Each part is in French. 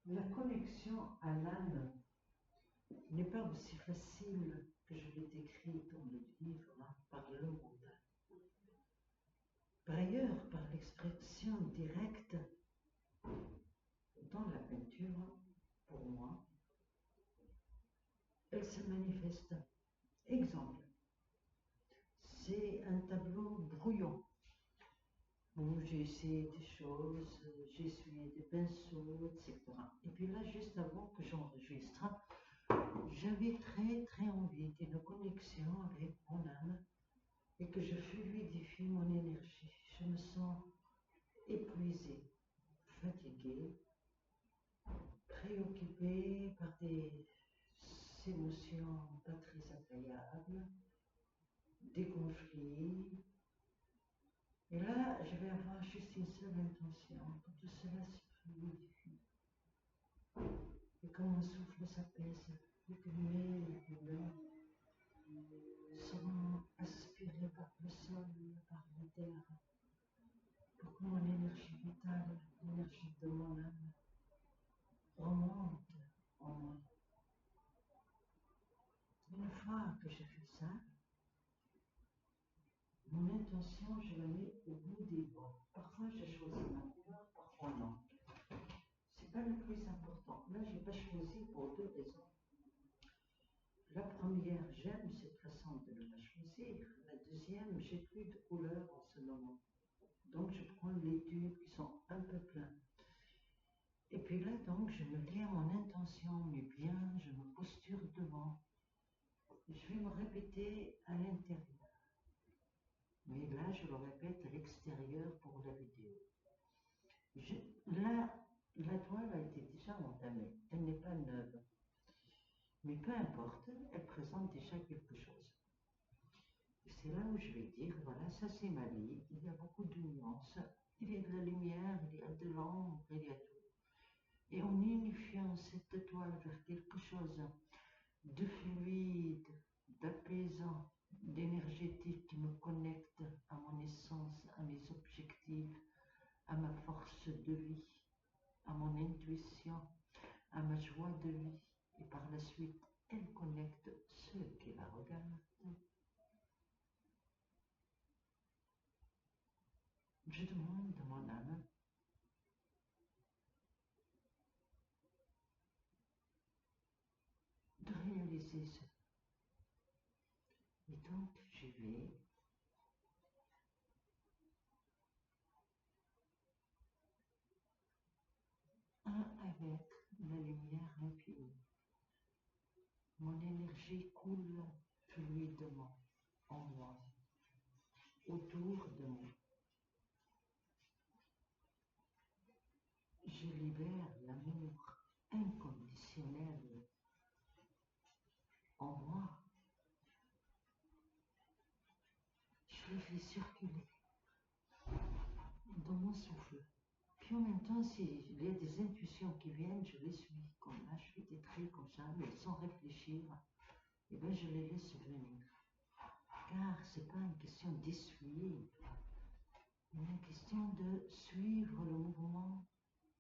La connexion à l'âme n'est pas aussi facile que je l'ai décrit dans le livre, hein, par le mental. Par ailleurs, par l'expression directe dans la peinture, pour moi, elle se manifeste. Exemple, c'est un tableau brouillon où j'ai essayé des choses, j'ai essuyé des pinceaux, etc. Et puis là, juste avant que j'enregistre, j'avais très envie d'une connexion avec mon âme et que je fluidifie mon énergie. Je me sens épuisée, fatiguée, préoccupée par des émotions pas très agréables, des conflits. Et là, je vais avoir juste une seule intention, que tout cela se fluidifie. Et quand mon souffle s'apaise, et que mes douleurs sont aspirées par le sol, par la terre, pour que mon énergie vitale, l'énergie de mon âme, remonte en moi. Une fois que j'ai fait ça, mon intention, je la mets au bout des doigts. Parfois, je choisis ma couleur, parfois non. C'est pas le plus important. Là, je n'ai pas choisi pour deux raisons. La première, j'aime cette façon de la choisir. La deuxième, j'ai plus de couleur en ce moment. Donc, je prends les tubes qui sont un peu pleins. Et puis là, donc, je me lis à mon intention, mais bien, je me posture devant. Je vais me répéter à l'intérieur. Mais là, je le répète à l'extérieur pour la vidéo. Là, la toile a été déjà entamée. Elle n'est pas neuve. Mais peu importe, elle présente déjà quelque chose. C'est là où je vais dire, voilà, ça c'est ma vie. Il y a beaucoup de nuances. Il y a de la lumière, il y a de l'ombre, il y a tout. Et en unifiant cette toile vers quelque chose de fluide, d'apaisant, d'énergétique qui me connecte à mon essence, à mes objectifs, à ma force de vie, à mon intuition, à ma joie de vie. Et par la suite, elle connecte ceux qui la regardent. Je demande à mon âme de réaliser ça. Et donc, j'y vais. Avec la lumière infinie. Mon énergie coule fluidement en moi, autour de moi. Je libère l'amour inconditionnel en moi. Je le fais circuler dans mon souffle. Puis en même temps, s'il y a des intuitions qui viennent, je les suis. Comme là, je fais des traits comme ça, mais sans réfléchir. Et bien, je les laisse venir. Car ce n'est pas une question d'essuyer, mais une question de suivre le mouvement.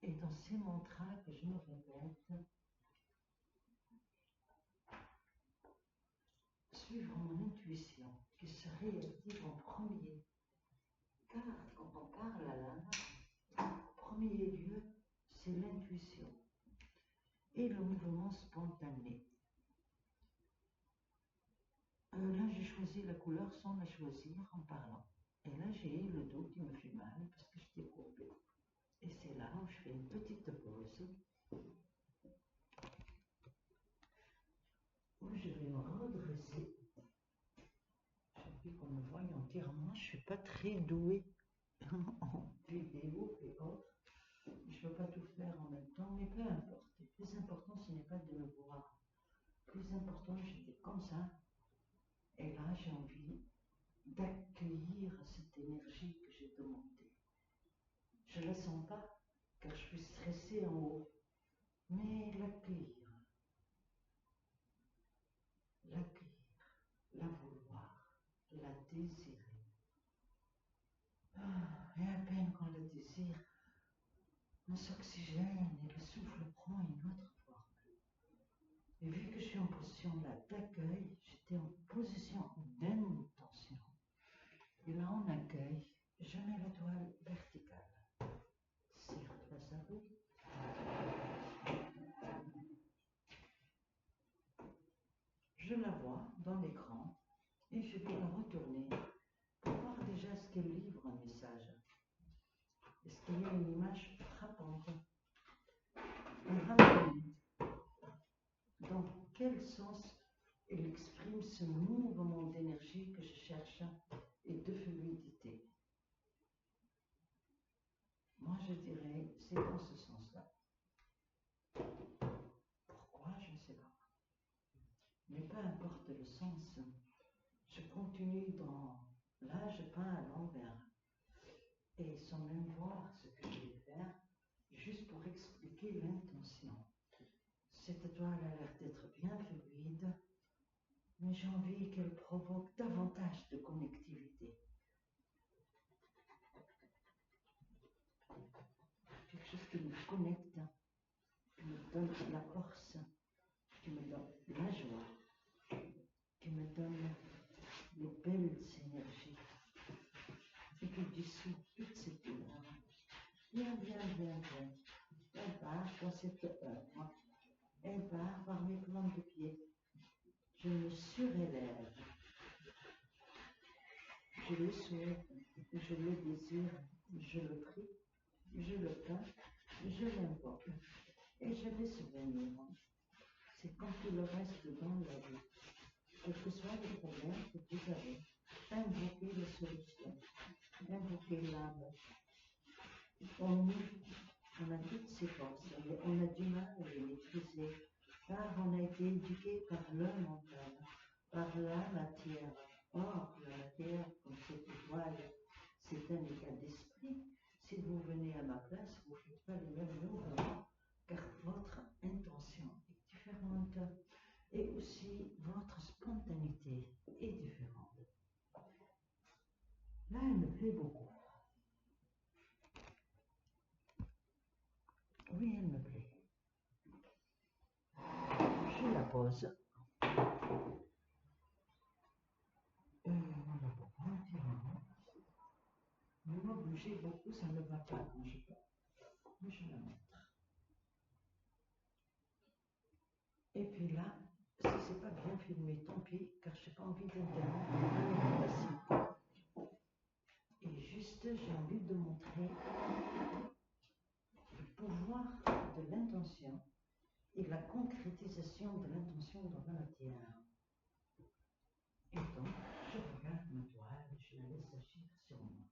Et dans ces mantras que je me répète, suivre mon intuition qui se réactive en premier. Car quand on parle à l'âme, en premier lieu, c'est l'intuition et le mouvement spontané. Là, j'ai choisi la couleur sans la choisir en parlant. Et là, j'ai le dos qui me fait mal parce que j'étais courbée. Et c'est là où je fais une petite pause, où je vais me redresser. Je dis qu'on me voit entièrement, je ne suis pas très douée en vidéo et autres. Je ne peux pas tout faire en même temps, mais peu importe. Le plus important, ce n'est pas de me voir. Le plus important, j'étais comme ça. Et là, j'ai envie d'accueillir cette énergie que j'ai demandée. Je ne la sens pas, car je suis stressée en haut. Mais l'accueillir, la vouloir, la désirer. Et à peine qu'on la désire, on s'oxygène et le souffle prend une autre forme. Et vu que je suis en position là d'accueil, j'étais en position d'intention. Et là, on accueille, je mets la toile verticale. Serre la cerveau. Je la vois dans l'écran et je vais la retourner pour voir déjà ce qu'elle livre un message. Est-ce qu'il y a une image frappante? Dans quel sens elle exprime ce mouvement d'énergie que je cherche et de fluidité? Moi, je dirais, c'est dans ce sens-là. Pourquoi? Je ne sais pas. Mais peu importe le sens, je continue dans... Là, je peins à l'envers. Et sans même voir ce que je vais faire, juste pour expliquer l'intention. Cette toile a l'air d'être bien fluide, mais j'ai envie qu'elle provoque davantage de connectivité. Quelque chose qui me connecte, qui me donne la force, qui me donne la joie, qui me donne les belles énergies, et qui dissout toute cette douleur. Bien. Elle part dans cette œuvre. Elle part par mes plantes de pied. Je me surélève. Je le souhaite, je le désire, je le prie, je le peins, je l'invoque. Et je vais souvenir. C'est comme tout le reste dans la vie. Quels que soient les problèmes que vous avez, invoquez la solution, invoquez l'âme. On a toutes ces forces, on a du mal à les maîtriser, car on a été éduqué par le mental, par la matière. Or, la matière, comme cette étoile, c'est un état d'esprit. Si vous venez à ma place, vous ne faites pas les mêmes mouvements, car votre intention est différente et aussi votre spontanéité est différente. Là, elle me plaît beaucoup. Oui, elle me plaît. Je la pose. On a beaucoup entièrement. Ne va bouger beaucoup, ça ne va pas quand je peux. Mais je la montre. Et puis là, si c'est pas bien filmé, tant pis, car je n'ai pas envie d'interrompre. Et juste, j'ai envie de montrer le pouvoir de l'intention et la concrétisation de l'intention dans la matière. Et donc, je regarde ma toile et je la laisse agir sur moi.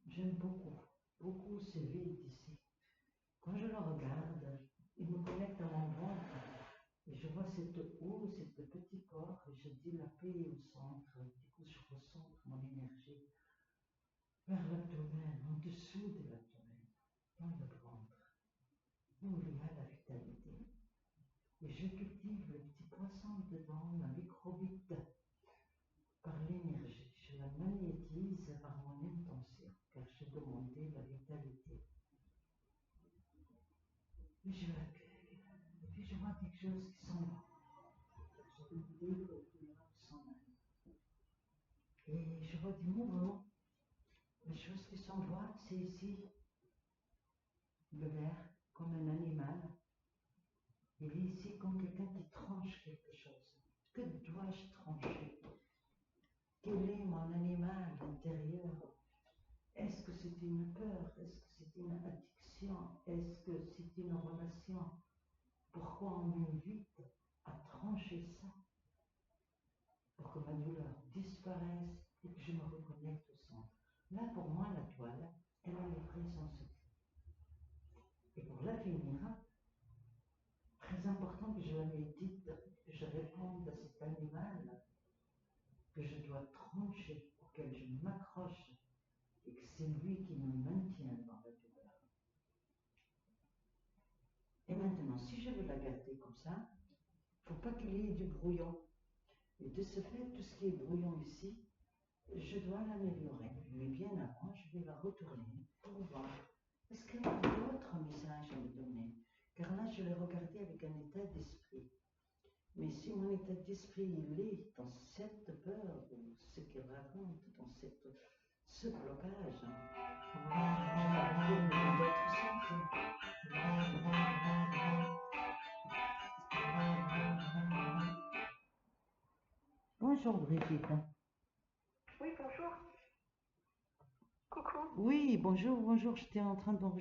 J'aime beaucoup ce vide ici. Quand je le regarde, il me connecte à mon ventre. Et je vois cette eau, ce petit corps, et je dis la paix au centre. Du coup, je recentre mon énergie vers l'abdomen, en dessous de l'abdomen, dans le ventre, où il y a la vitalité. Et je cultive le petit poisson dedans, la microbite, par l'énergie. Je la magnétise par mon intention, car j'ai demandé la vitalité. Et je l'accueille. Et puis je vois quelque chose qui s'en va. Je une livre qui s'en va. Et je vois du mouvement. La chose qui s'envoie, c'est ici le ver comme un animal. Il est ici comme quelqu'un qui tranche quelque chose. Que dois-je trancher? Quel est mon animal intérieur? Est-ce que c'est une peur? Est-ce que c'est une addiction? Est-ce que c'est une relation? Pourquoi on m'invite à trancher ça? Pour que ma douleur disparaisse et que je me reconnecte au centre. Là, pour moi, la toile, elle a les présences. Et pour la finir, très important que je la médite, que je réponde à cet animal que je dois trancher, auquel je m'accroche, et que c'est lui qui me maintient dans la douleur. Et maintenant, si je veux la garder comme ça, il ne faut pas qu'il y ait du brouillon. Et de ce fait, tout ce qui est brouillon ici, je dois l'améliorer. Mais bien avant, je vais la retourner pour voir. Est-ce qu'elle a je l'ai regardé avec un état d'esprit. Mais si mon état d'esprit il est dans cette peur ou ce qu'il raconte, dans ce blocage, je parle dans d'autres sens. Bonjour Brigitte. Oui, bonjour. Coucou. Oui, bonjour, j'étais en train d'enregistrer.